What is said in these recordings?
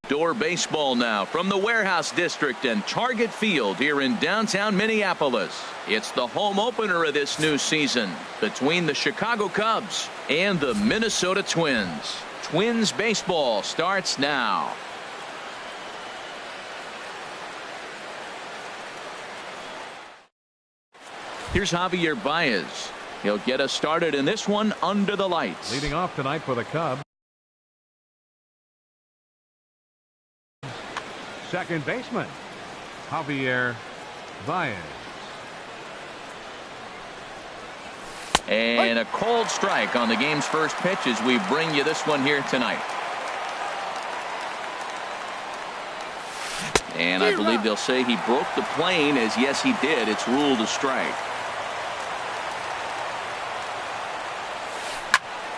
Outdoor baseball now from the Warehouse District and Target Field here in downtown Minneapolis. It's the home opener of this new season between the Chicago Cubs and the Minnesota Twins. Twins baseball starts now. Here's Javier Baez. He'll get us started in this one under the lights. Leading off tonight for the Cubs, second baseman Javier Baez. And a cold strike on the game's first pitch as we bring you this one here tonight. And I believe they'll say he broke the plane, as yes he did. It's ruled a strike.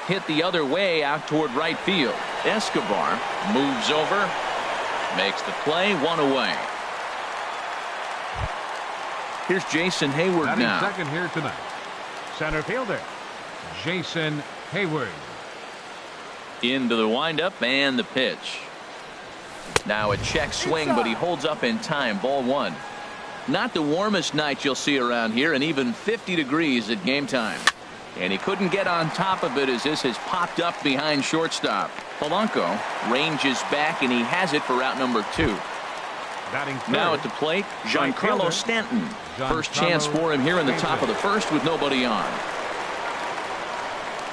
Hit the other way out toward right field. Escobar moves over, makes the play, one away. Here's Jason Hayward Batting now. second here tonight, center fielder Jason Hayward. Into the windup and the pitch. Now a check swing, but he holds up in time. Ball one. Not the warmest night you'll see around here, and even 50 degrees at game time. And he couldn't get on top of it as this has popped up behind shortstop. Polanco ranges back, and he has it for out number 2. Batting third, now at the plate, Giancarlo Stanton. First chance for him here in the top of the first with nobody on.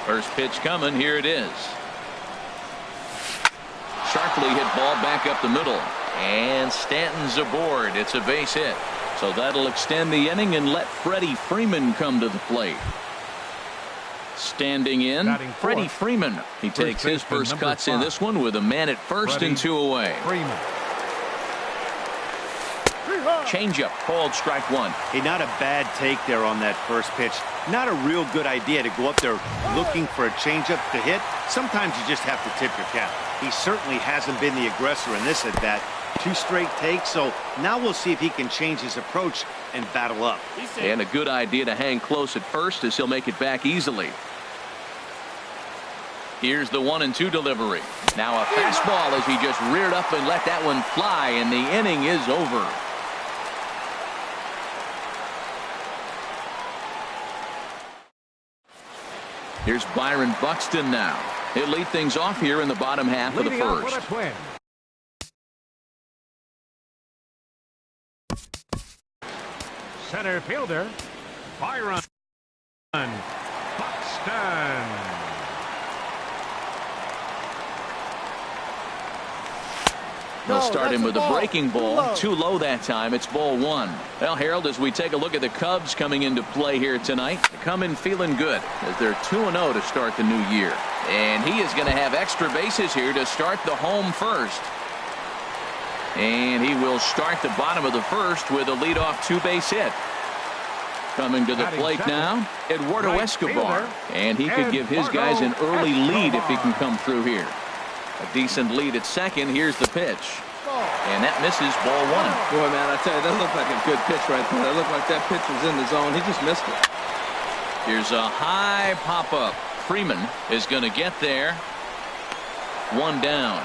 First pitch coming. Here it is. Sharply hit ball back up the middle. And Stanton's aboard. It's a base hit. So that'll extend the inning and let Freddie Freeman come to the plate. Standing in, Freddie Freeman. He takes his first cuts in this one with a man at first and 2 away. Changeup called strike one. Hey, not a bad take there on that first pitch. Not a real good idea to go up there looking for a changeup to hit. Sometimes you just have to tip your cap. He certainly hasn't been the aggressor in this at bat. 2 straight takes, so now we'll see if he can change his approach and battle up. And a good idea to hang close at first as he'll make it back easily. Here's the 1-2 delivery. Now a fastball as he just reared up and let that one fly, and the inning is over. Here's Byron Buxton now. He'll lead things off here in the bottom half of the first. Center fielder Byron Buxton. They'll start him with a breaking ball. Too low that time. It's ball one. Well, Harold, as we take a look at the Cubs coming into play here tonight, they come in feeling good as they're 2-0 to start the new year. And he is going to have extra bases here to start the home first. And he will start the bottom of the first with a leadoff 2-base hit. Coming to the plate now, Eduardo Escobar. And he could give his guys an early lead if he can come through here. A decent lead at second. Here's the pitch. And that misses, ball one. Boy, man, I tell you, that looked like a good pitch right there. That looked like that pitch was in the zone. He just missed it. Here's a high pop-up. Freeman is going to get there. One down.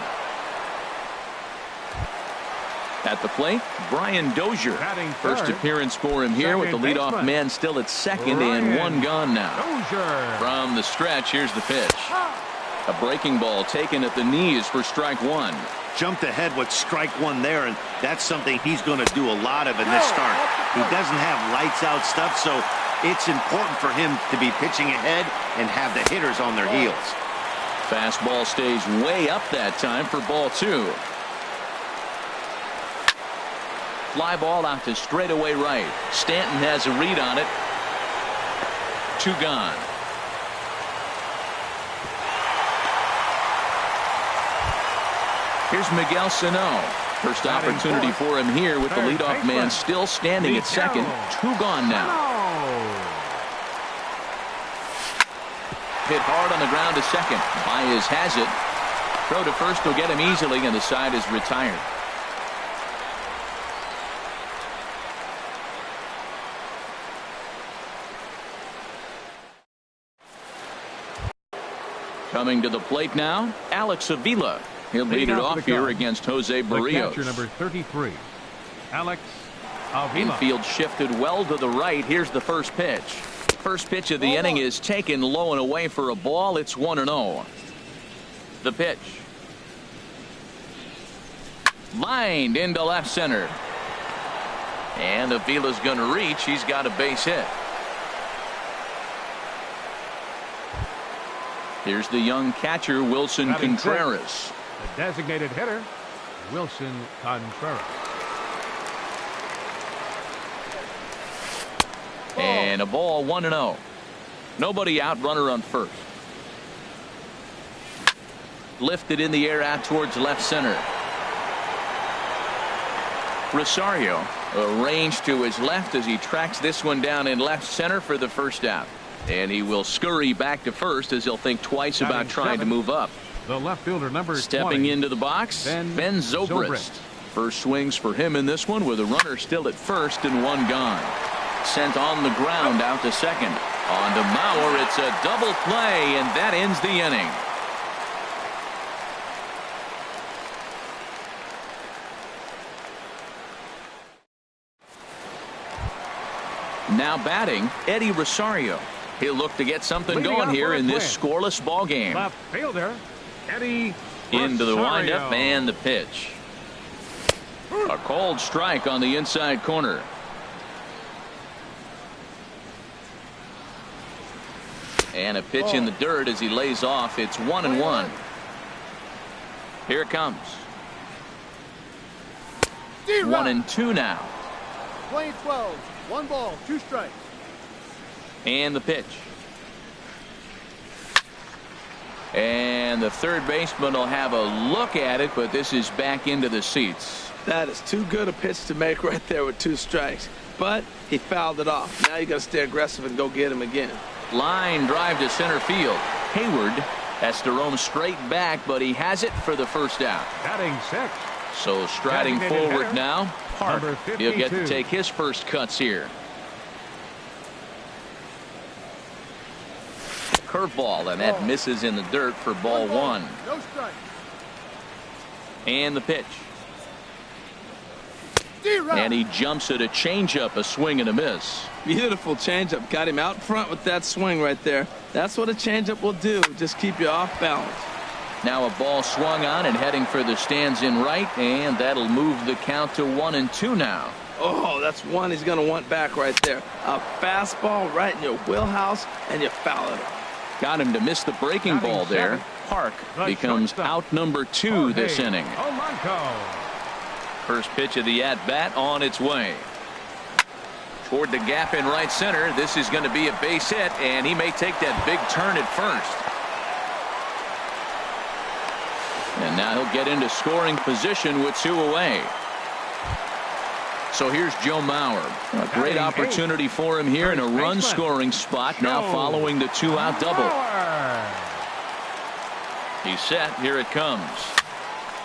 At the plate, Brian Dozier. First appearance for him here with the leadoff man still at second and one gone now. From the stretch, here's the pitch. A breaking ball taken at the knees for strike one. Jumped ahead with strike one there, and that's something he's going to do a lot of in this start. He doesn't have lights out stuff, so it's important for him to be pitching ahead and have the hitters on their heels. Fastball stays way up that time for ball two. Fly ball out to straightaway right. Stanton has a read on it. 2 gone. Here's Miguel Sano. First opportunity for him here with the leadoff man still standing at second. 2 gone now. Hit hard on the ground to second. Baez has it. Throw to first will get him easily, and the side is retired. Coming to the plate now, Alex Avila. He'll lead it off here against Jose Barrios. Catcher number 33, Alex Avila. Infield shifted well to the right. Here's the first pitch. First pitch of the inning is taken low and away for a ball. It's 1-0. The pitch. Lined into left center. And Avila's going to reach. He's got a base hit. Here's the young catcher, Wilson Contreras. The designated hitter, Wilson Contreras. And a ball, 1-0. Nobody out, runner on first. Lifted in the air out towards left center. Rosario arranged to his left as he tracks this one down in left center for the first out. And he will scurry back to first as he'll think twice about trying to move up. The left fielder, number Stepping 20, into the box, Ben Zobrist. First swings for him in this one with a runner still at first and one gone. Sent on the ground out to second. On to Mauer. It's a double play, and that ends the inning. Now batting, Eddie Rosario. He'll look to get something going here in this scoreless ball game. Left fielder, Eddie Into the Rosario. windup and the pitch. A cold strike on the inside corner. And a pitch in the dirt as he lays off. It's 1-1. Here it comes. 1-2 now. Playing 12. 1 ball, 2 strikes. And the pitch. And the third baseman will have a look at it, but this is back into the seats. That is too good a pitch to make right there with 2 strikes. But he fouled it off. Now you got to stay aggressive and go get him again. Line drive to center field. Hayward has to roam straight back, but he has it for the first out. Batting 6. So striding Designated forward hitter, now, Park. number He'll get to 52. take his first cuts here. Curveball, and that misses in the dirt for ball 1. No strike. And the pitch. D-Rod. And he jumps at a changeup, a swing and a miss. Beautiful changeup. Got him out front with that swing right there. That's what a changeup will do. Just keep you off balance. Now a ball swung on and heading for the stands in right, and that'll move the count to 1-2 now. Oh, that's one he's going to want back right there. A fastball right in your wheelhouse, and you foul it off. Got him to miss the breaking Batting ball there. 7. Park The becomes shortstop. out number 2 this Jorge inning. Polanco. First pitch of the at-bat on its way. Toward the gap in right center. This is going to be a base hit, and he may take that big turn at first. And now he'll get into scoring position with 2 away. So here's Joe Mauer. A great opportunity for him here in a run-scoring spot now following the 2-out double. He's set. Here it comes.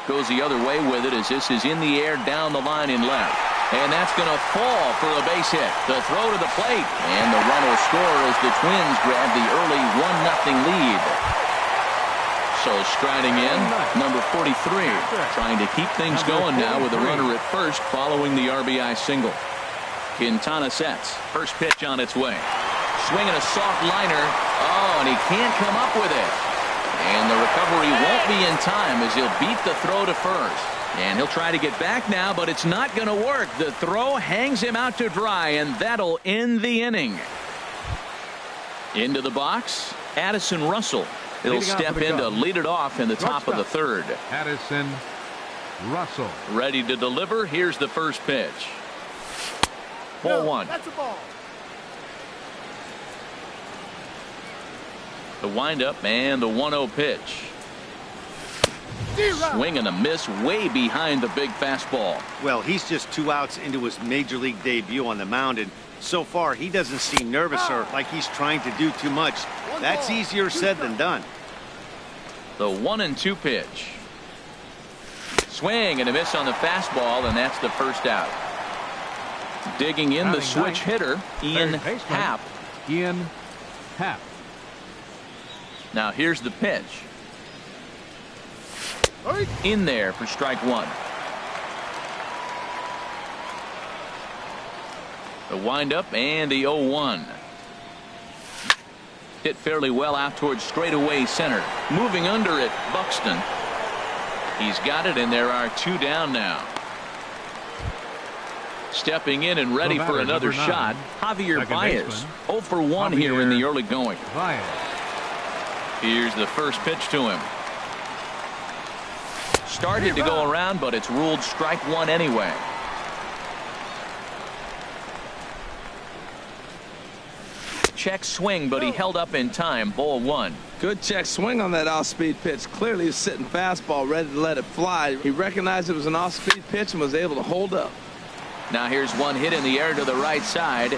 Goes the other way with it as this is in the air down the line in left. And that's going to fall for a base hit. The throw to the plate. And the run will score as the Twins grab the early 1-0 lead. So striding in, number 43. Trying to keep things going now with a runner at first following the RBI single. Quintana sets. First pitch on its way. Swinging a soft liner. Oh, and he can't come up with it. And the recovery won't be in time as he'll beat the throw to first. And he'll try to get back now, but it's not going to work. The throw hangs him out to dry, and that'll end the inning. Into the box, Addison Russell. He'll step in to lead it off in the top of the third. Addison Russell. Ready to deliver. Here's the first pitch. Ball 1. That's a ball. The windup and the 1-0 pitch. D-Rod. Swing and a miss way behind the big fastball. Well, he's just 2 outs into his major league debut on the mound, and so far he doesn't seem nervous or like he's trying to do too much. That's easier said than done. The 1-2 pitch. Swing and a miss on the fastball, and that's the first out. Digging in the switch hitter, Ian Happ. Ian Happ. Now here's the pitch. In there for strike one. The windup and the 0-1. Hit fairly well out towards straightaway center. Moving under it, Buxton. He's got it, and there are two down now. Stepping in and ready for another shot, Javier Baez. 0 for 1 here in the early going. Here's the first pitch to him. Started to go around, but it's ruled strike one anyway. Check swing, but he held up in time. Ball one. Good check swing on that off-speed pitch. Clearly he's sitting fastball ready to let it fly. He recognized it was an off-speed pitch and was able to hold up. Now here's one hit in the air to the right side,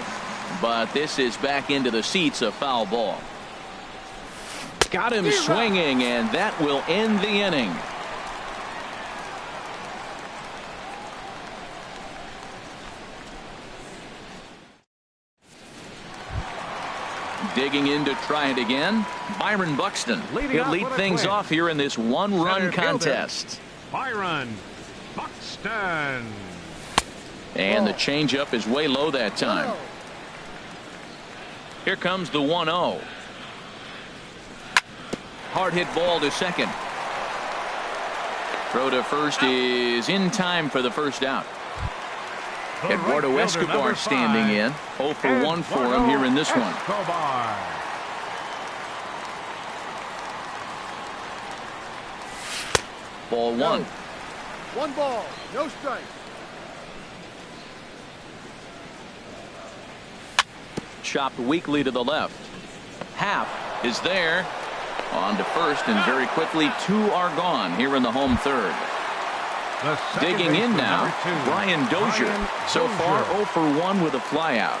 but this is back into the seats, a foul ball. Got him swinging, and that will end the inning. Digging in to try it again, Byron Buxton. He'll lead things off here in this one-run contest. Byron Buxton. And the changeup is way low that time. Here comes the 1-0. Hard hit ball to second. Throw to first is in time for the first out. Eduardo Escobar standing in. 0 for 1 for him here in this one. Ball one. 1 ball, no strike. Chopped weakly to the left. Happ is there. On to first, and very quickly 2 are gone here in the home third. Digging in now, Brian Dozier. So far 0 for 1 with a flyout.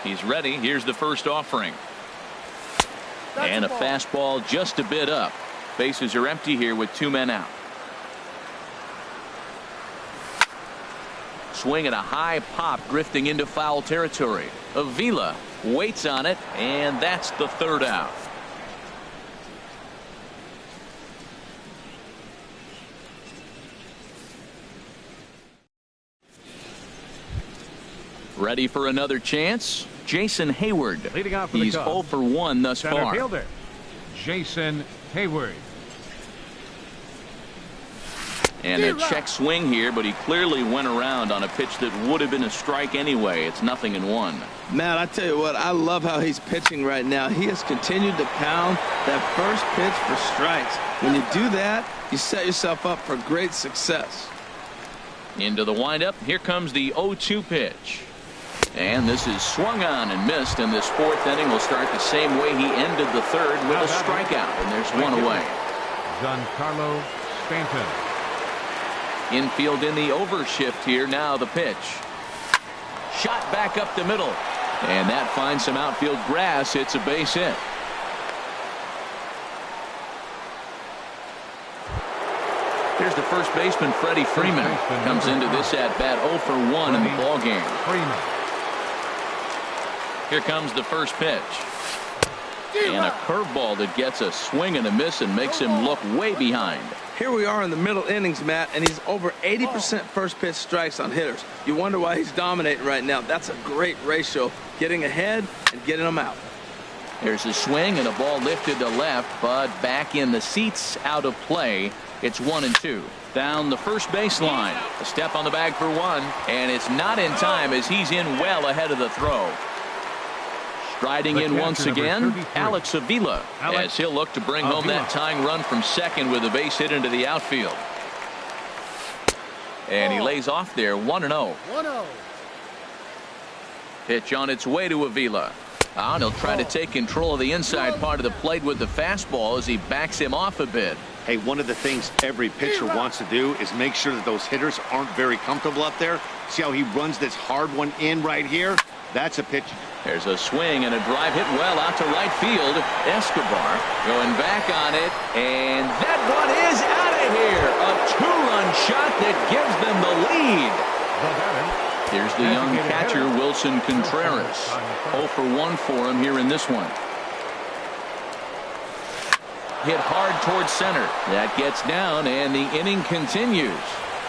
He's ready. Here's the first offering. And a fastball just a bit up. Bases are empty here with 2 men out. Swing at a high pop, drifting into foul territory. Avila waits on it, and that's the third out. Ready for another chance? Jason Hayward. Leading off for the He's Cubs. 0 for 1 thus Center far. fielder, Jason Hayward. And a check swing here, but he clearly went around on a pitch that would have been a strike anyway. It's 0-1. Matt, I tell you what, I love how he's pitching right now. He has continued to pound that first pitch for strikes. When you do that, you set yourself up for great success. Into the windup. Here comes the 0-2 pitch. And this is swung on and missed, and this fourth inning will start the same way he ended the third with a strikeout, and there's one away. Giancarlo Stanton. Infield in the overshift here. Now the pitch. Shot back up the middle, and that finds some outfield grass. It's a base hit. Here's the first baseman, Freddie Freeman. Comes into this at bat 0 for 1 in the ball game. Here comes the first pitch. And a curveball that gets a swing and a miss and makes him look way behind. Here we are in the middle innings, Matt, and he's over 80% first pitch strikes on hitters. You wonder why he's dominating right now. That's a great ratio, getting ahead and getting them out. There's a swing and a ball lifted to left, but back in the seats, out of play. It's 1-2. Down the first baseline. A step on the bag for 1, and it's not in time as he's in well ahead of the throw. Striding in once again, Alex Avila, as he'll look to bring home that tying run from second with a base hit into the outfield. And he lays off there, 1-0. 1-0. Pitch on its way to Avila. And he'll try to take control of the inside part of the plate with the fastball as he backs him off a bit. Hey, one of the things every pitcher wants to do is make sure that those hitters aren't very comfortable up there. See how he runs this hard one in right here? That's a pitch. There's a swing and a drive hit well out to right field. Escobar going back on it, and that one is out of here. A 2-run shot that gives them the lead. Here's the young catcher, Wilson Contreras. 0 for 1 for him here in this one. hit hard towards center. That gets down, and the inning continues.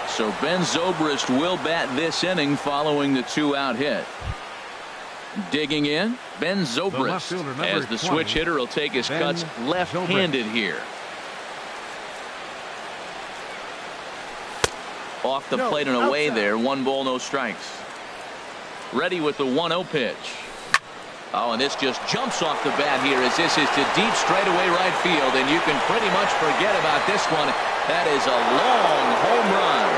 So Ben Zobrist will bat this inning following the 2-out hit. Digging in, Ben Zobrist, as the switch hitter will take his cuts left-handed here. Off the plate and away there. 1 ball, no strikes. Ready with the 1-0 pitch. Oh, and this just jumps off the bat here as this is to deep straightaway right field, and you can pretty much forget about this one. That is a long home run.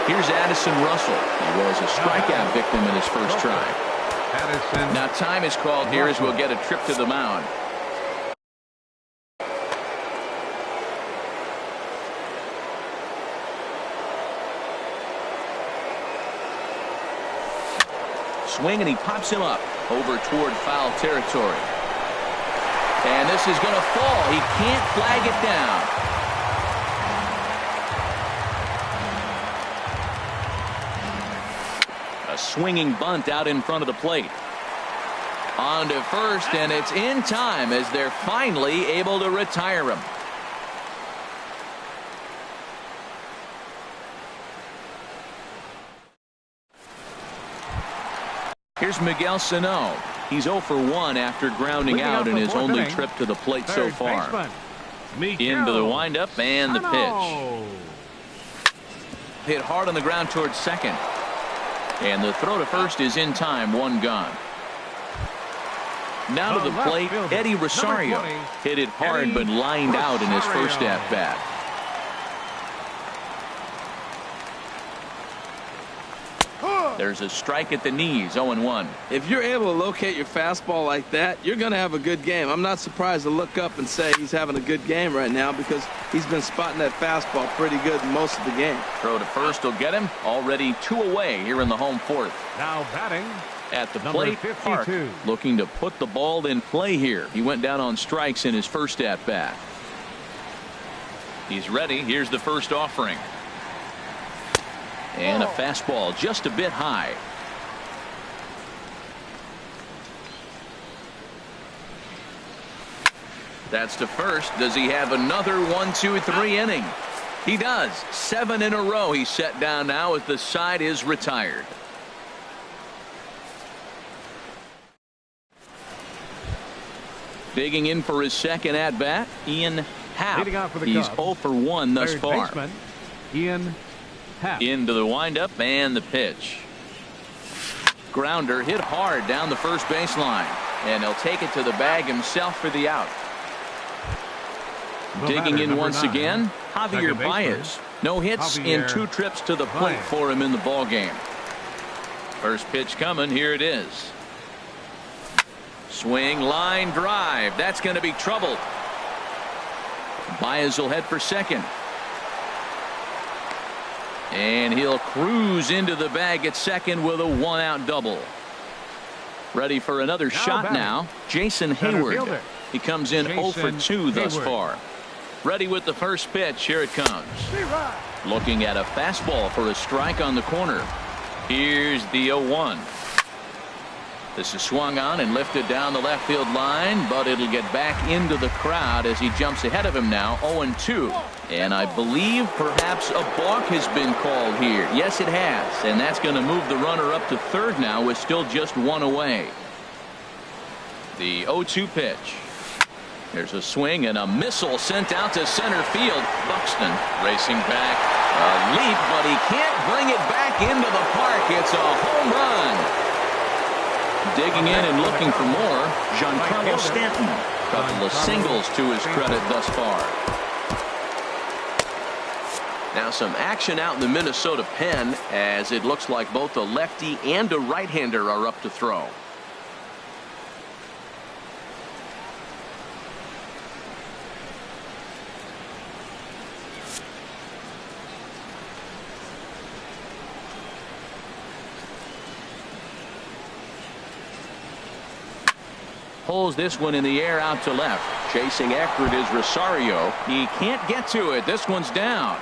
Here's Addison Russell. He was a strikeout victim in his first try. Now time is called here as we'll get a trip to the mound. Swing, and he pops him up over toward foul territory. And this is going to fall. He can't flag it down. A swinging bunt out in front of the plate. On to first, and it's in time as they're finally able to retire him. Here's Miguel Sano. He's 0 for 1 after grounding out in his only trip to the plate so far. Into the windup and the pitch. Hit hard on the ground towards second. And the throw to first is in time. 1 gone. Now to the plate, Eddie Rosario. Hit it hard but lined out in his first at-bat. There's a strike at the knees. 0-1. If you're able to locate your fastball like that, you're going to have a good game. I'm not surprised to look up and say he's having a good game right now because he's been spotting that fastball pretty good most of the game. Throw to first will get him. Already 2 away here in the home fourth. Now batting at the plate, Park looking to put the ball in play here. He went down on strikes in his first at-bat. He's ready. Here's the first offering. And a fastball just a bit high. That's to first. Does he have another 1-2-3 inning? He does. 7 in a row he's set down now as the side is retired. Digging in for his second at bat, Ian Happ. He's 0 for 1 thus far. Ian Happ. Into the windup and the pitch. Grounder hit hard down the first baseline, and he'll take it to the bag himself for the out. Digging in once again, Javier Baez. No hits in 2 trips to the plate for him in the ball game. First pitch coming. Here it is. Swing, line drive. That's going to be troubled. Baez will head for second. And he'll cruise into the bag at second with a 1-out double. Ready for another shot now. Jason Hayward. He comes in 0 for 2 thus far. Ready with the first pitch. Here it comes. Looking at a fastball for a strike on the corner. Here's the 0-1. This is swung on and lifted down the left field line, but it'll get back into the crowd as he jumps ahead of him now. 0-2. And I believe perhaps a balk has been called here. Yes, it has. And that's going to move the runner up to third now with still just 1 away. The 0-2 pitch. There's a swing and a missile sent out to center field. Buxton racing back. A leap, but he can't bring it back into the park. It's a home run. Digging in and looking for more, Giancarlo Stanton. Couple of singles to his credit thus far. Now some action out in the Minnesota pen as it looks like both a lefty and a right-hander are up to throw. Pulls this one in the air out to left. Chasing after it is Rosario. He can't get to it. This one's down.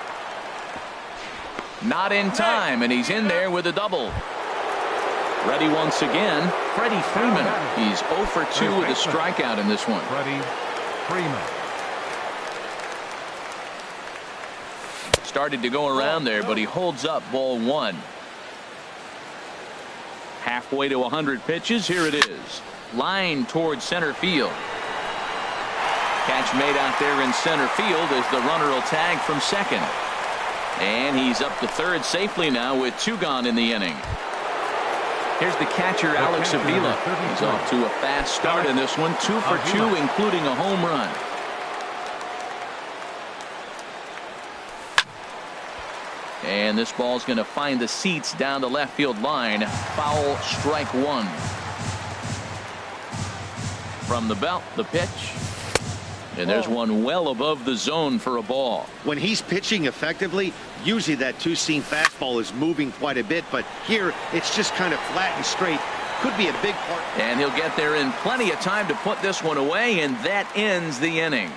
Not in time, and he's in there with a double. Ready once again, Freddie Freeman. He's 0 for 2 with a strikeout in this one. Freddie Freeman. started to go around there, but he holds up ball one. Halfway to 100 pitches. Here it is. Line towards center field. Catch made out there in center field as the runner will tag from second. And he's up to third safely now with 2 gone in the inning. Here's the catcher, Alex Avila. He's off to a fast start in this one. 2 for 2, including a home run. And this ball's going to find the seats down the left field line. Foul, strike one. From the belt, the pitch. And there's one well above the zone for a ball. When he's pitching effectively, usually that two-seam fastball is moving quite a bit, but here it's just kind of flat and straight. Could be a big part. And he'll get there in plenty of time to put this one away, and that ends the inning.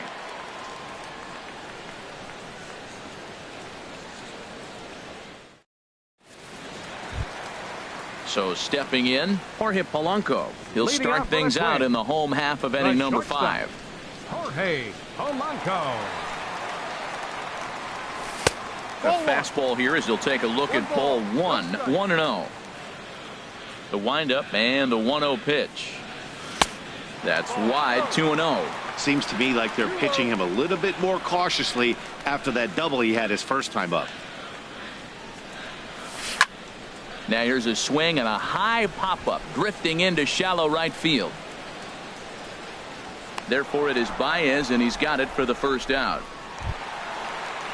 So stepping in, Jorge Polanco. He'll start things out in the home half of inning number 5. Jorge Polanco. A fastball here as he'll take a look at ball 1. 1-0. The windup and the 1-0 pitch. That's wide. 2-0. Seems to me like they're pitching him a little bit more cautiously after that double he had his first time up. Now here's a swing and a high pop-up drifting into shallow right field. Therefore it is Baez, and he's got it for the first out.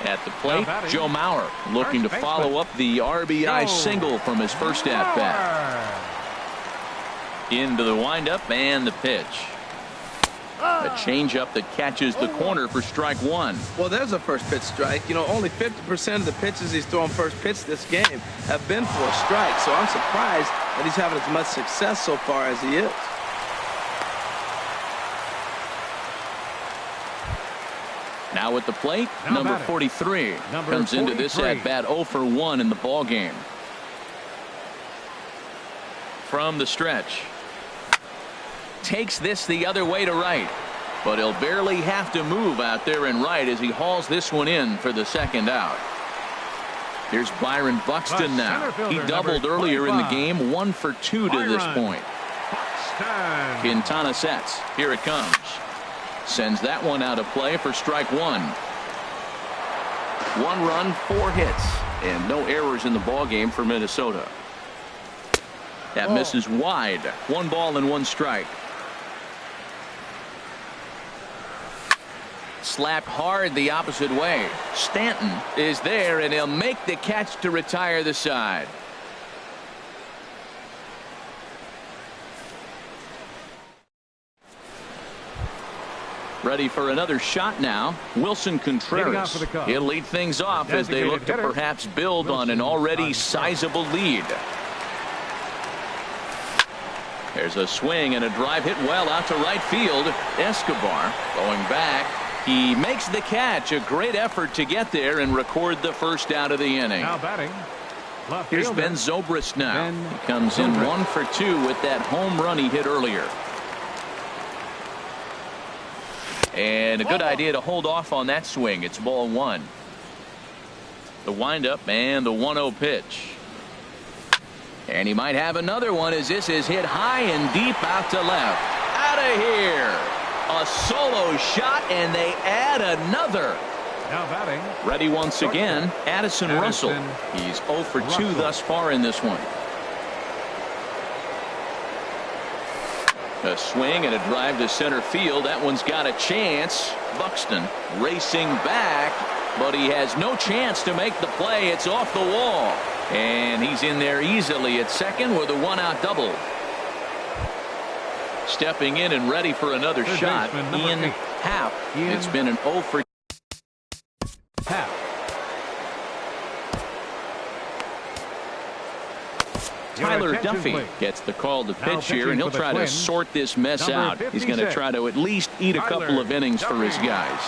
At the plate, Joe Mauer looking to follow up the RBI single from his first at-bat. Into the windup and the pitch. A changeup that catches the corner for strike one. Well, there's a first pitch strike. You know, only 50% of the pitches he's thrown first pitch this game have been for a strike. So I'm surprised that he's having as much success so far as he is. Now at the plate, number 43 comes into this at-bat 0 for 1 in the ball game. From the stretch. Takes this the other way to right, but he'll barely have to move out there in right as he hauls this one in for the second out. Here's Byron Buxton now. He doubled earlier in the game, 1 for 2 to this point. Quintana sets. Here it comes. Sends that one out of play for strike one. 1 run, 4 hits, and no errors in the ball game for Minnesota. That misses wide. 1 ball and 1 strike. Slapped hard the opposite way. Stanton is there, and he'll make the catch to retire the side. Ready for another shot now. Wilson Contreras. He'll lead things off as they look to perhaps build on an already sizable lead. There's a swing and a drive hit well out to right field. Escobar going back. He makes the catch. A great effort to get there and record the first out of the inning. Now batting. Here's Ben Zobrist now. He comes in 1 for 2 with that home run he hit earlier. And a good idea to hold off on that swing. It's ball 1. The windup and the 1-0 pitch. And he might have another one as this is hit high and deep out to left. Out of here. A solo shot, and they add another. Now batting. Ready once again, Addison Russell. He's 0 for 2 thus far in this one. A swing and a drive to center field. That one's got a chance. Buxton racing back, but he has no chance to make the play. It's off the wall. And he's in there easily at second with a 1-out double. Stepping in and ready for another shot, Ian Happ. It's been an 0 for Happ. Tyler Duffy gets the call to pitch here, and he'll try to sort this mess out. He's going to try to at least eat a couple of innings for his guys.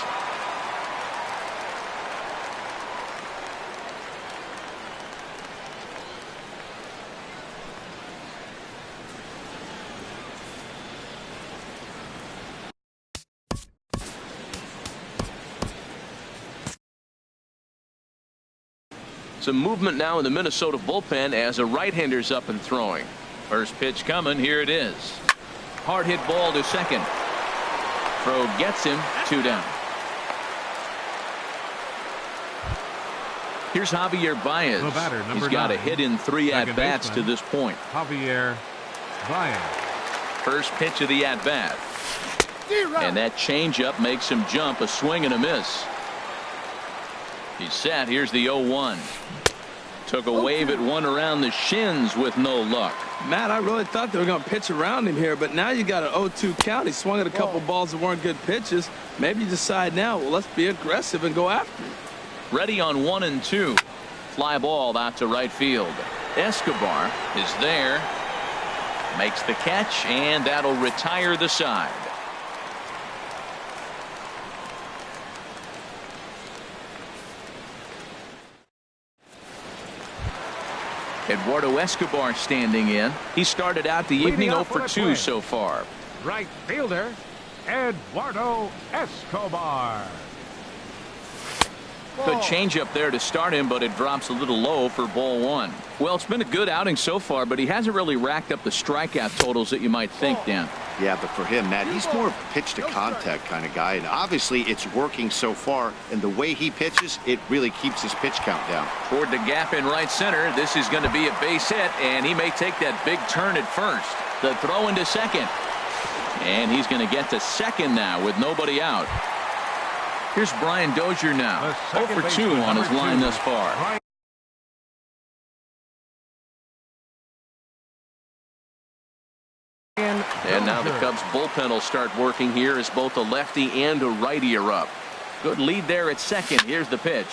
Some movement now in the Minnesota bullpen as a right-hander's up and throwing. First pitch coming. Here it is. Hard hit ball to second. Throw gets him. 2 down. Here's Javier Baez. The batter, He's got 9. a hit in 3 at-bats to this point. Javier Baez. First pitch of the at-bat. And that changeup makes him jump. A swing and a miss. He's set. Here's the 0-1. Took a wave at one around the shins with no luck. Matt, I really thought they were going to pitch around him here, but now you got an 0-2 count. He swung at a couple balls that weren't good pitches. Maybe you decide now, well, let's be aggressive and go after him. Ready on 1 and 2. Fly ball out to right field. Escobar is there. Makes the catch, and that'll retire the side. Eduardo Escobar standing in. He started out the evening 0 for 2 so far. Right fielder, Eduardo Escobar. Good changeup there to start him, but it drops a little low for ball 1. Well, it's been a good outing so far, but he hasn't really racked up the strikeout totals that you might think, Dan. Yeah, but for him, Matt, he's more of a pitch to contact kind of guy, and obviously it's working so far, and the way he pitches, it really keeps his pitch count down. Toward the gap in right center. This is going to be a base hit, and he may take that big turn at first. The throw into second, and he's going to get to second now with nobody out. Here's Brian Dozier now. 0 for 2 on his line thus far. And now the Cubs bullpen will start working here as both a lefty and a righty are up. Good lead there at second. Here's the pitch.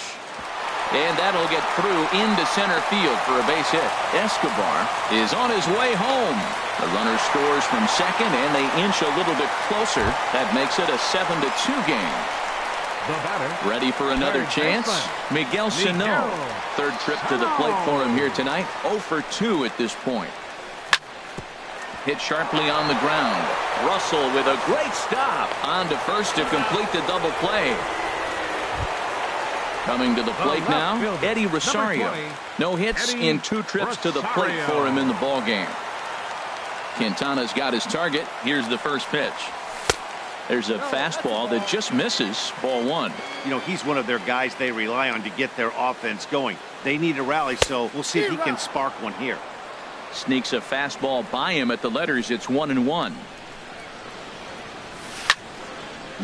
And that'll get through into center field for a base hit. Escobar is on his way home. The runner scores from second, and they inch a little bit closer. That makes it a 7-2 game. The batter, ready for another chance. Miguel Sano. Third trip to the plate for him here tonight. 0 for 2 at this point. Hit sharply on the ground. Russell with a great stop. On to first to complete the double play. Coming to the plate now, Eddie Rosario. No hits in 2 trips to the plate for him in the ballgame. Quintana's got his target. Here's the first pitch. There's a fastball that just misses. Ball 1. You know, he's one of their guys they rely on to get their offense going. They need a rally, so we'll see if he can spark one here. Sneaks a fastball by him at the letters. It's 1-1.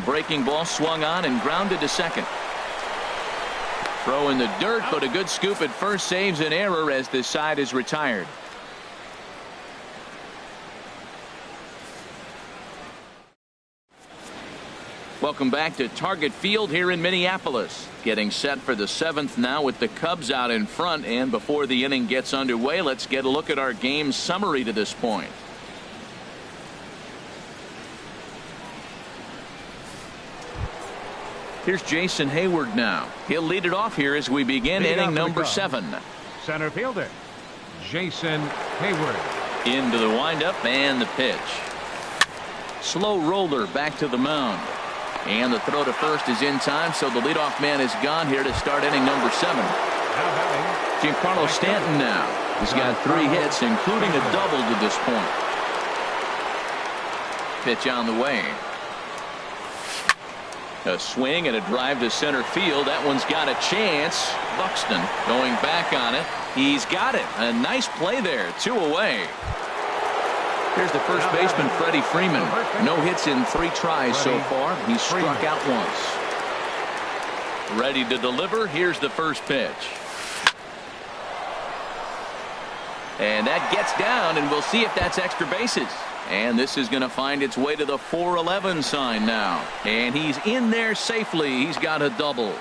Breaking ball swung on and grounded to second. Throw in the dirt, but a good scoop at first saves an error as this side is retired. Welcome back to Target Field here in Minneapolis. Getting set for the 7th now with the Cubs out in front. And before the inning gets underway, let's get a look at our game summary to this point. Here's Jason Hayward now. He'll lead it off here as we begin inning number 7. Center fielder, Jason Hayward. Into the windup and the pitch. Slow roller back to the mound. And the throw to first is in time, so the leadoff man is gone here to start inning number 7. Giancarlo Stanton now. He's got 3 hits, including a double to this point. Pitch on the way. A swing and a drive to center field. That one's got a chance. Buxton going back on it. He's got it. A nice play there. 2 away. Here's the first baseman, Freddie Freeman. No hits in 3 tries so far. He's struck out once. Ready to deliver. Here's the first pitch. And that gets down, and we'll see if that's extra bases. And this is going to find its way to the 4-11 sign now. And he's in there safely. He's got a double.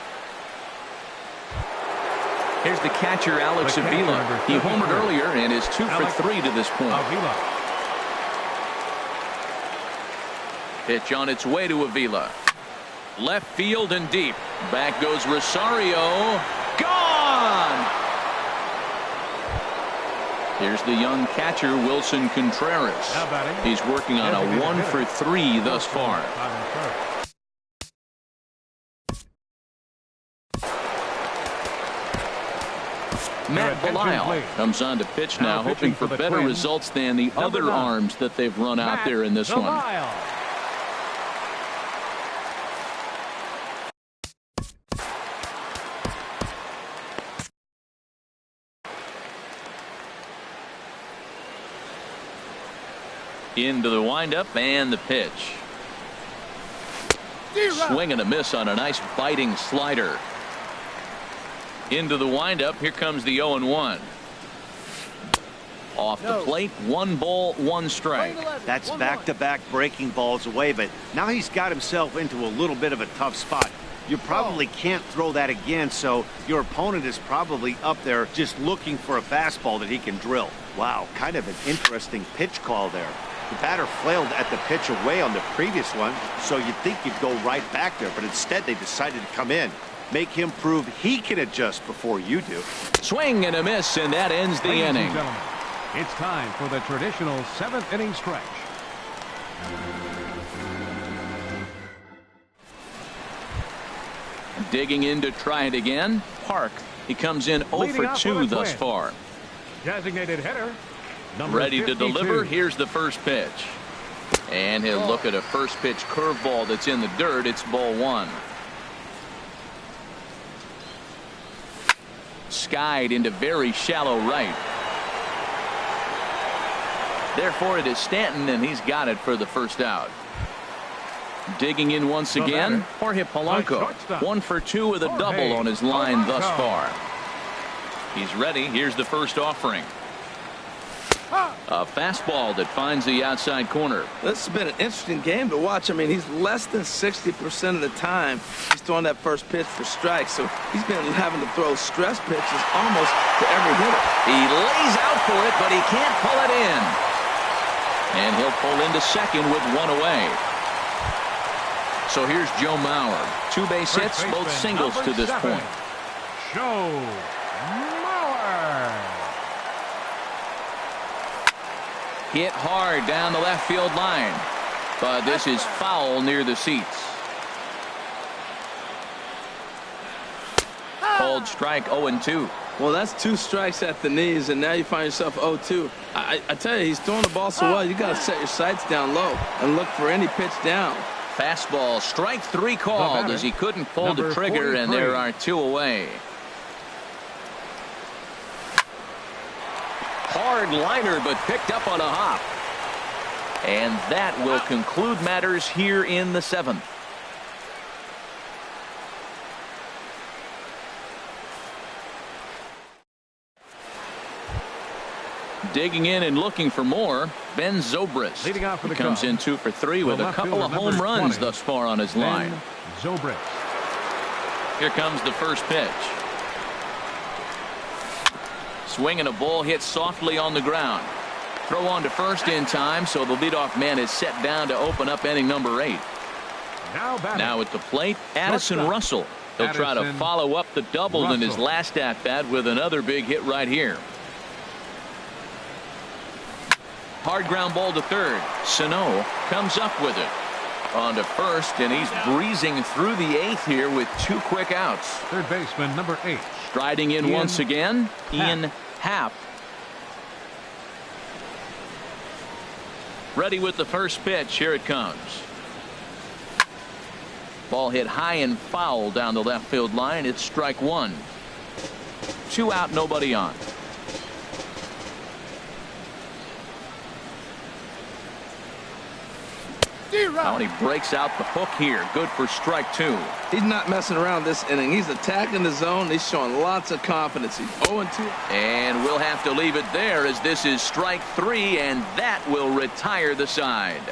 Here's the catcher, Alex Avila. He homered earlier and is 2 for 3 to this point. Pitch on its way to Avila. Left field and deep. Back goes Rosario. Gone! Here's the young catcher, Wilson Contreras. He's working on a 1 for 3 thus far. Matt Belisle comes on to pitch now, hoping for better results than the other arms that they've run out there in this one. Into the windup and the pitch. Swing and a miss on a nice biting slider. Into the windup. Here comes the 0-1. Off the plate, 1 ball, 1 strike. That's back-to-back breaking balls away, but now he's got himself into a little bit of a tough spot. You probably can't throw that again, so your opponent is probably up there just looking for a fastball that he can drill. Wow, kind of an interesting pitch call there. The batter flailed at the pitch away on the previous one, so you'd think you'd go right back there, but instead they decided to come in. Make him prove he can adjust before you do. Swing and a miss, and that ends the inning. It's time for the traditional 7th inning stretch. Digging in to try it again. Park. He comes in 0 for 2 thus far. Designated hitter. Ready to deliver. Here's the first pitch. And he'll look at a first pitch curveball that's in the dirt. It's ball 1. Skied into very shallow right. Therefore, it is Stanton, and he's got it for the first out. Digging in once again, Jorge Polanco. 1 for 2 with a double on his line thus far. He's ready. Here's the first offering. A fastball that finds the outside corner. This has been an interesting game to watch. I mean, he's less than 60% of the time he's throwing that first pitch for strikes. So he's been having to throw stress pitches almost to every hitter. He lays out for it, but he can't pull it in. And he'll pull into second with 1 away. So here's Joe Mauer. 2 base hits, both singles to this point. Joe Mauer. Hit hard down the left field line, but this is foul near the seats. Called strike 0-2. Well, that's 2 strikes at the knees, and now you find yourself 0-2. I tell you, he's throwing the ball so well, you got to set your sights down low and look for any pitch down. Fastball, strike 3 called as he couldn't pull the trigger, 43. And there are 2 away. Hard liner, but picked up on a hop. And that will conclude matters here in the 7th. Digging in and looking for more, Ben Zobrist. Leading off for the comes in 2 for 3 with a couple of home runs thus far on his line. Zobrist. Here comes the first pitch. Swing and a ball hit softly on the ground. Throw on to first in time, so the leadoff man is set down to open up inning number 8. Now at the plate, Addison Russell. He'll try to follow up the double in his last at-bat with another big hit right here. Hard ground ball to third. Sano comes up with it. On to first, and he's breezing through the 8th here with 2 quick outs. Third baseman, number 8. Striding in once again, Ian Happ. Ready with the first pitch. Here it comes. Ball hit high and foul down the left field line. It's strike 1. 2 out, nobody on. Now he breaks out the hook here. Good for strike 2. He's not messing around this inning. He's attacking the zone. He's showing lots of confidence. He's 0-2. And we'll have to leave it there as this is strike 3, and that will retire the side.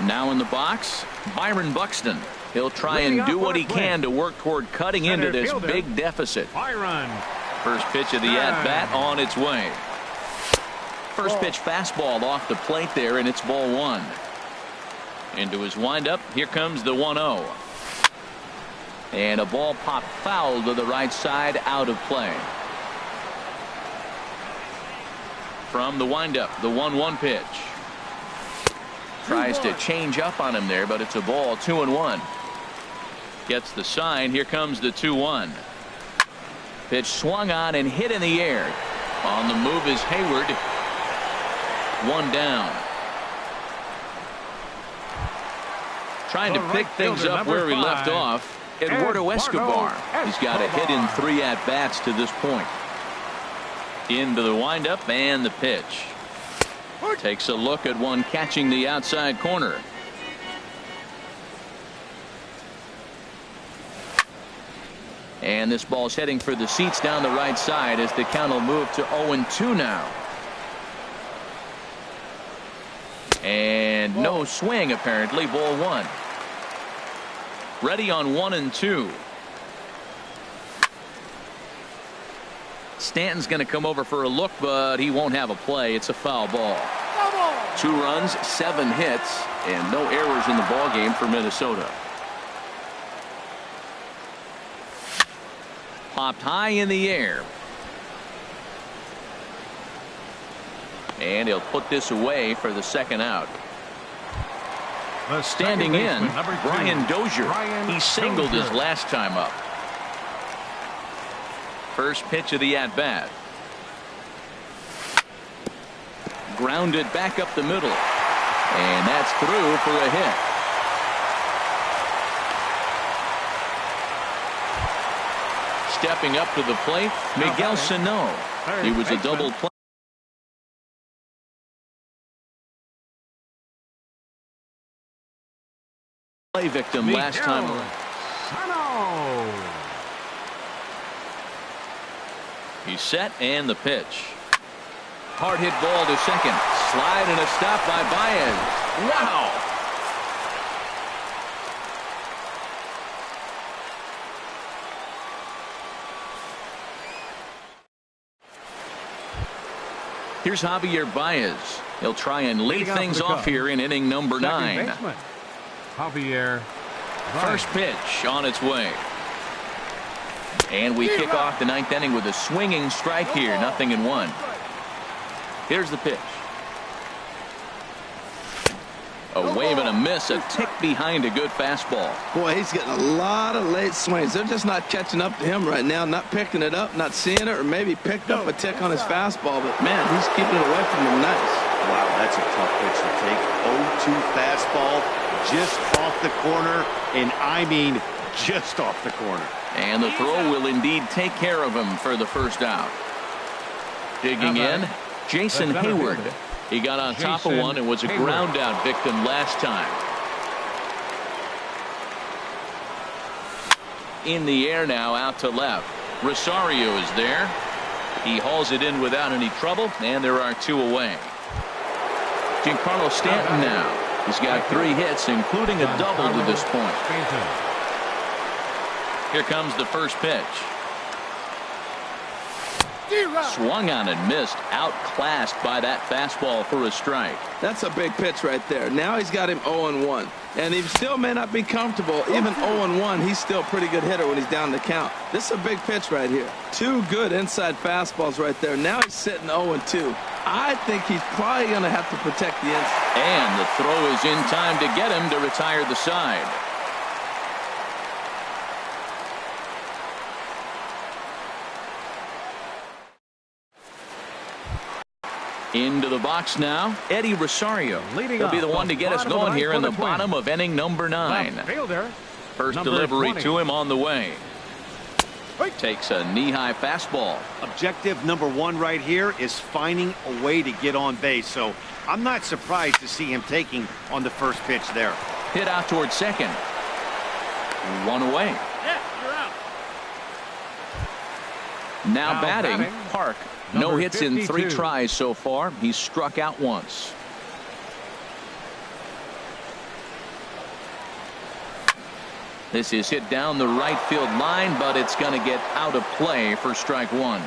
Now in the box, Byron Buxton. He'll try and do what he can to work toward cutting into this big deficit. First pitch of the at-bat on its way. First pitch fastball off the plate there, and it's ball 1. Into his windup. Here comes the 1-0. And a ball popped foul to the right side, out of play. From the windup, the 1-1 pitch. Tries to change up on him there, but it's a ball, 2-1. Gets the sign. Here comes the 2-1. Pitch swung on and hit in the air. On the move is Hayward. 1 down. Trying to pick things up where he left off. Eduardo Escobar. He's got a hit in 3 at-bats to this point. Into the windup and the pitch. Takes a look at one catching the outside corner. And this ball's heading for the seats down the right side as the count will move to 0-2 now. And no swing apparently. Ball 1. Ready on 1-2. Stanton's going to come over for a look, but he won't have a play. It's a foul ball. 2 runs, 7 hits, and no errors in the ball game for Minnesota. Popped high in the air. And he'll put this away for the second out. Standing in, Brian Dozier. He singled his last time up. First pitch of the at-bat. Grounded back up the middle. And that's through for a hit. Stepping up to the plate, Miguel Sano. He was a double play victim last time around. He's set and the pitch. Hard hit ball to second. Slide and a stop by Baez. Wow. Here's Javier Baez. He'll try and lead things off here in inning number 9. Javier. First pitch on its way. And we kick off the 9th inning with a swinging strike here. 0-1. Here's the pitch. A wave and a miss. A tick behind a good fastball. Boy, he's getting a lot of late swings. They're just not catching up to him right now. Not picking it up, not seeing it, or maybe picked up a tick on his fastball. But, man, he's keeping it away from him nice. Wow, that's a tough pitch to take. 0-2 fastball just off the corner, and I mean just off the corner. And the throw will indeed take care of him for the first out. Digging in, Jason Hayward. He got on top of one and was a ground out victim last time. In the air now, out to left. Rosario is there. He hauls it in without any trouble, and there are 2 away. Giancarlo Stanton now. He's got 3 hits, including a double to this point. Here comes the first pitch. Swung on and missed. Outclassed by that fastball for a strike. That's a big pitch right there. Now he's got him 0-1. And he still may not be comfortable. Even 0-1, he's still a pretty good hitter when he's down the count. This is a big pitch right here. 2 good inside fastballs right there. Now he's sitting 0-2. I think he's probably going to have to protect the inside. And the throw is in time to get him to retire the side. Into the box now, Eddie Rosario. He'll be the one to get us going here in the bottom of inning number 9. First delivery to him on the way. Takes a knee-high fastball. Objective number 1 right here is finding a way to get on base. So I'm not surprised to see him taking on the first pitch there. Hit out towards second. 1 away. Yeah, you're out. Now batting, Park. No hits in 3 tries so far. He's struck out once. This is hit down the right field line, but it's going to get out of play for strike 1.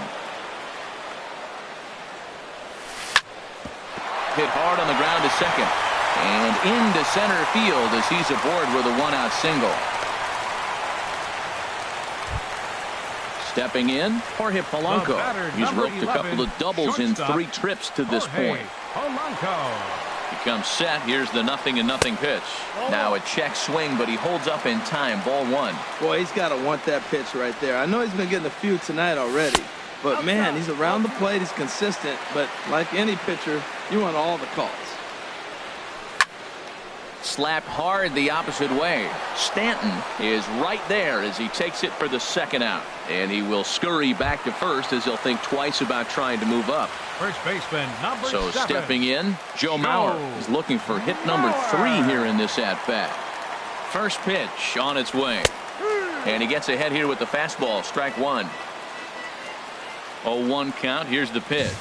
Hit hard on the ground to second. And into center field as he's aboard with a 1-out single. Stepping in, Jorge Polanco. He's roped a couple of doubles in 3 trips to this point. Polanco. He comes set. Here's the 0-0 pitch. Now a check swing, but he holds up in time. Ball 1. Boy, he's got to want that pitch right there. I know he's been getting a few tonight already, but man, he's around the plate. He's consistent, but like any pitcher, you want all the calls. Slapped hard the opposite way. Stanton is right there as he takes it for the second out. And he will scurry back to first as he'll think twice about trying to move up. First baseman, number 7. Stepping in, Joe Mauer is looking for hit number 3 here in this at-bat. First pitch on its way. And he gets ahead here with the fastball. Strike 1. 0-1 count. Here's the pitch.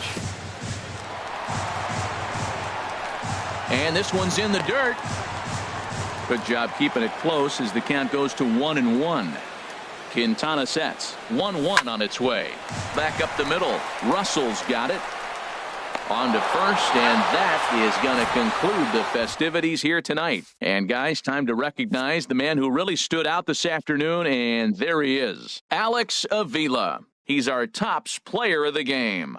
And this one's in the dirt. Good job keeping it close as the count goes to 1-1. Quintana sets. 1-1 on its way. Back up the middle. Russell's got it. On to first, and that is going to conclude the festivities here tonight. And guys, time to recognize the man who really stood out this afternoon, and there he is. Alex Avila. He's our tops player of the game.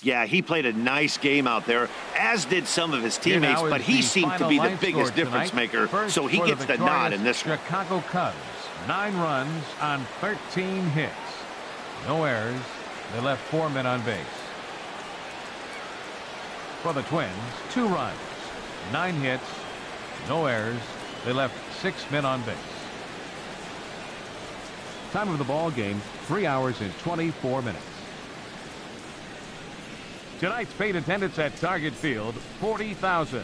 Yeah, he played a nice game out there, as did some of his teammates, but he seemed to be the biggest difference maker, so he gets the nod in this one. Chicago Cubs, 9 runs on 13 hits. No errors. They left 4 men on base. For the Twins, 2 runs, 9 hits, no errors. They left 6 men on base. Time of the ball game, 3 hours and 24 minutes. Tonight's paid attendance at Target Field, 40,000.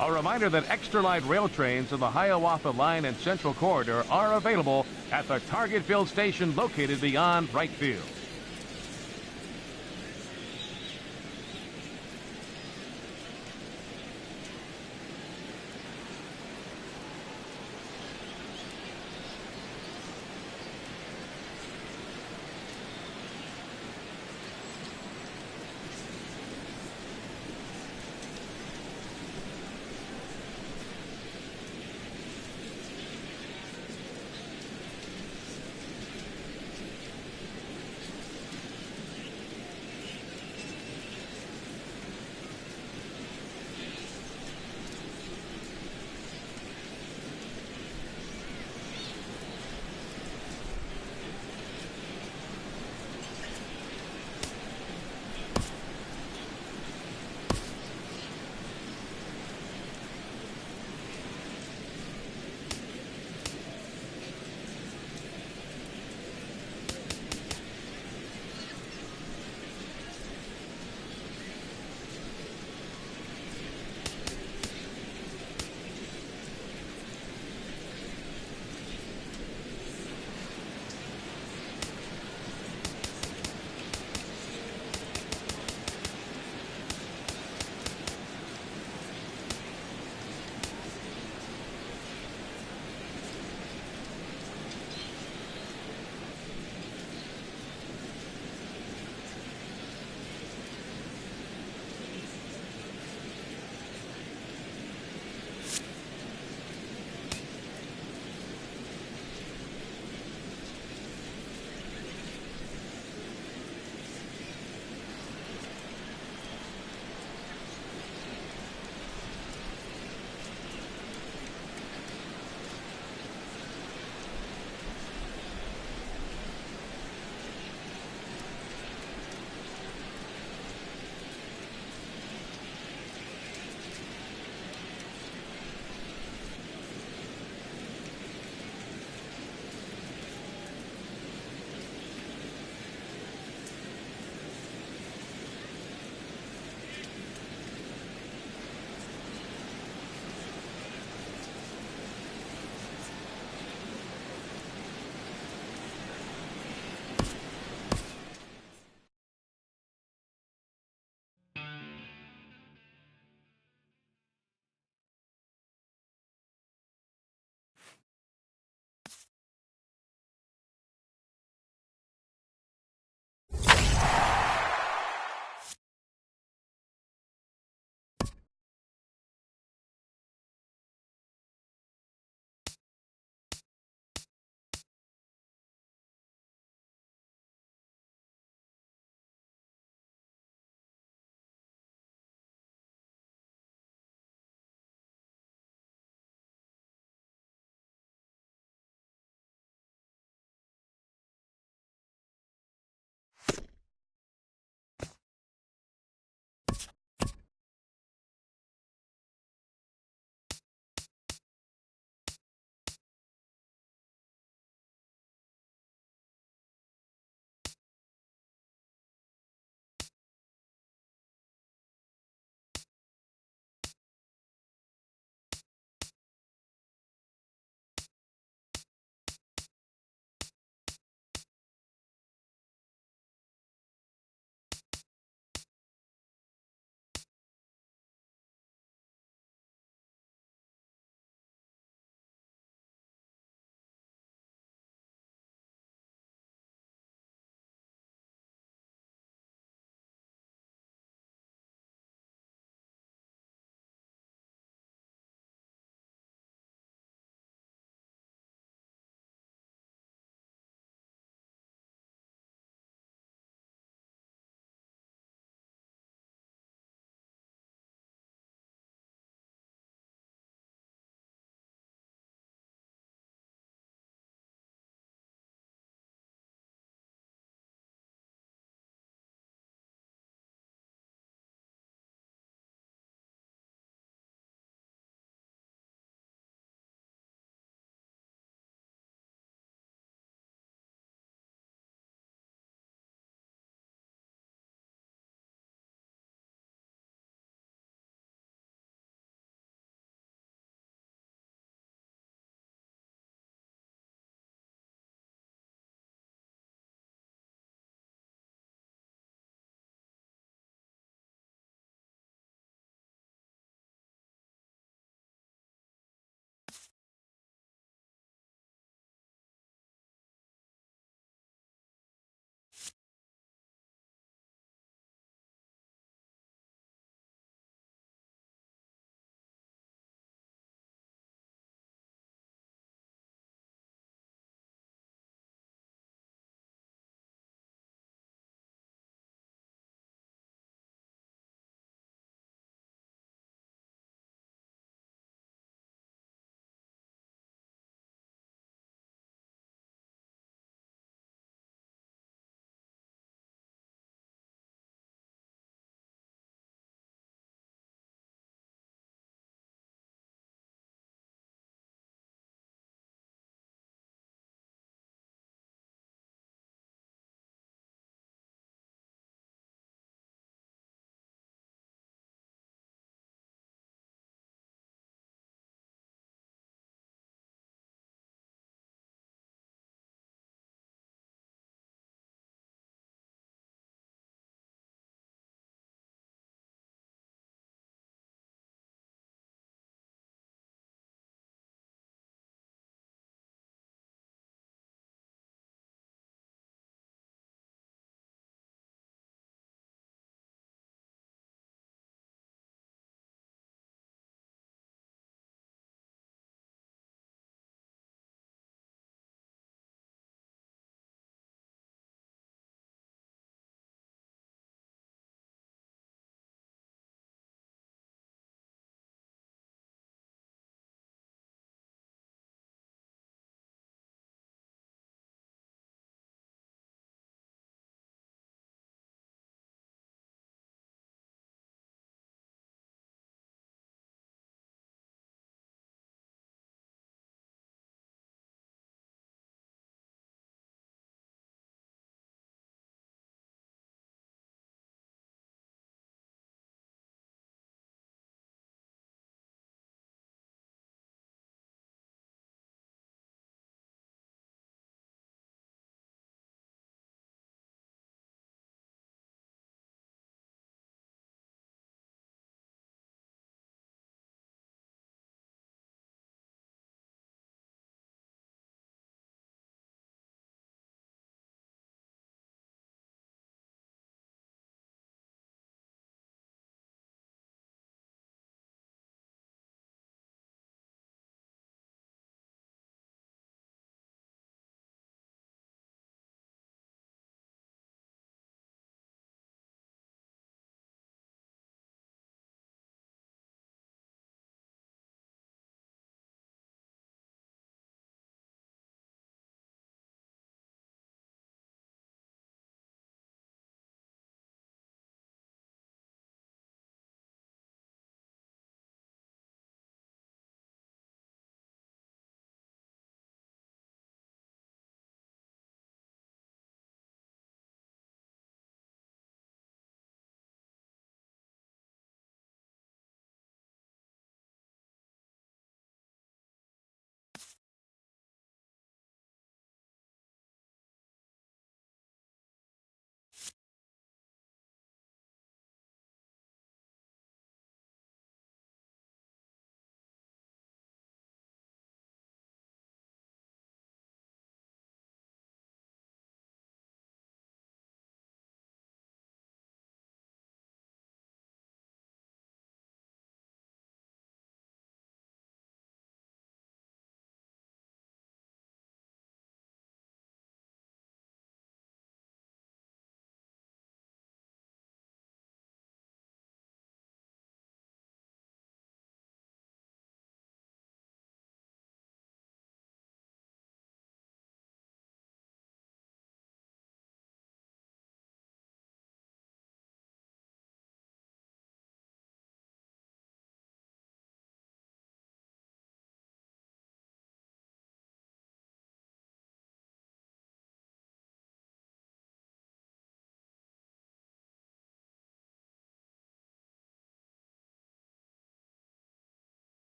A reminder that extra light rail trains in the Hiawatha Line and Central Corridor are available at the Target Field station located beyond right field.